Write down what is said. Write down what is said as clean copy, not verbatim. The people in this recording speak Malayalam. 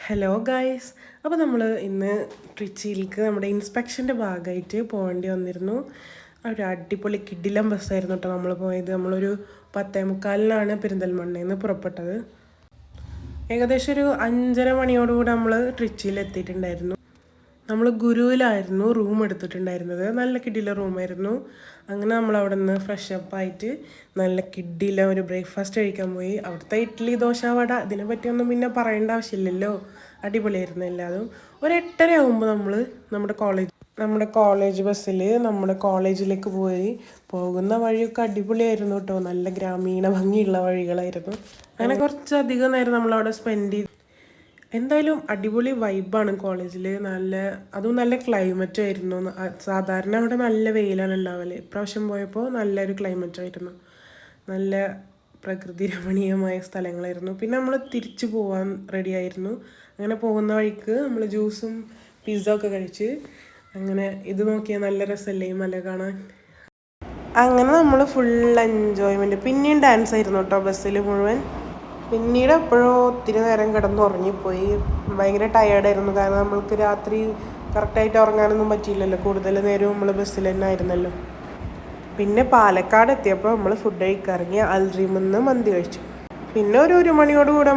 ഹലോ ഗായ്സ്, അപ്പോൾ നമ്മൾ ഇന്ന് ട്രിച്ചിയിലേക്ക് നമ്മുടെ ഇൻസ്പെക്ഷൻ്റെ ഭാഗമായിട്ട് പോകേണ്ടി വന്നിരുന്നു. ഒരു അടിപൊളി കിടിലം ബസ്സായിരുന്നു കേട്ടോ നമ്മൾ പോയത്. നമ്മളൊരു 10:45 പെരിന്തൽമണ്ണയിൽ നിന്ന് പുറപ്പെട്ടത്. ഏകദേശം ഒരു 5:30 മണിയോടുകൂടി നമ്മൾ ട്രിച്ചിയിൽ എത്തിയിട്ടുണ്ടായിരുന്നു. നമ്മൾ ഗുരുവിലായിരുന്നു റൂം എടുത്തിട്ടുണ്ടായിരുന്നത്. നല്ല കിടില റൂമായിരുന്നു. അങ്ങനെ നമ്മൾ അവിടെ നിന്ന് ഫ്രഷ് അപ്പ് ആയിട്ട് നല്ല കിടില ഒരു ബ്രേക്ക്ഫാസ്റ്റ് കഴിക്കാൻ പോയി. അവിടുത്തെ ഇഡ്ഡലി ദോശ വട ഇതിനെ പറ്റിയൊന്നും പിന്നെ പറയേണ്ട ആവശ്യമില്ലല്ലോ, അടിപൊളിയായിരുന്നു എല്ലാതും. ഒരു 8:30 ആകുമ്പോൾ നമ്മൾ നമ്മുടെ കോളേജ് ബസ്സിൽ നമ്മുടെ കോളേജിലേക്ക് പോകുന്ന വഴിയൊക്കെ അടിപൊളിയായിരുന്നു കേട്ടോ. നല്ല ഗ്രാമീണ ഭംഗിയുള്ള വഴികളായിരുന്നു. അങ്ങനെ കുറച്ചധികം നേരം നമ്മളവിടെ സ്പെൻഡ് ചെയ്തു. എന്തായാലും അടിപൊളി വൈബാണ് കോളേജിൽ. അതും നല്ല ക്ലൈമറ്റും ആയിരുന്നു. സാധാരണ അവിടെ നല്ല വെയിലാണ് ഉണ്ടാവല്. ഇപ്രാവശ്യം പോയപ്പോൾ നല്ലൊരു ക്ലൈമറ്റായിരുന്നു. നല്ല പ്രകൃതി രമണീയമായ സ്ഥലങ്ങളായിരുന്നു. പിന്നെ നമ്മൾ തിരിച്ചു പോകാൻ റെഡി ആയിരുന്നു. അങ്ങനെ പോകുന്ന വഴിക്ക് നമ്മൾ ജ്യൂസും പിസ്സ ഒക്കെ കഴിച്ച് അങ്ങനെ ഇത് നോക്കിയാൽ നല്ല രസമല്ലേ ഈ മല കാണാൻ. അങ്ങനെ നമ്മൾ ഫുൾ എൻജോയ്മെൻറ്റ്. പിന്നെയും ഡാൻസ് ആയിരുന്നു കേട്ടോ ബസ്സിൽ മുഴുവൻ. പിന്നീട് എപ്പോഴോ ഒത്തിരി നേരം കിടന്നുറങ്ങിപ്പോയി. ഭയങ്കര ടയേർഡായിരുന്നു. കാരണം നമ്മൾക്ക് രാത്രി കറക്റ്റായിട്ട് ഉറങ്ങാനൊന്നും പറ്റിയില്ലല്ലോ. കൂടുതൽ നേരവും നമ്മൾ ബസ്സിൽ തന്നെ ആയിരുന്നല്ലോ. പിന്നെ പാലക്കാട് എത്തിയപ്പോൾ നമ്മൾ ഫുഡ് കഴിക്കാൻ ഇറങ്ങി. അൽറീമിൽ നിന്ന് മന്തി കഴിച്ചു. പിന്നെ ഒരു മണിയോടുകൂടെ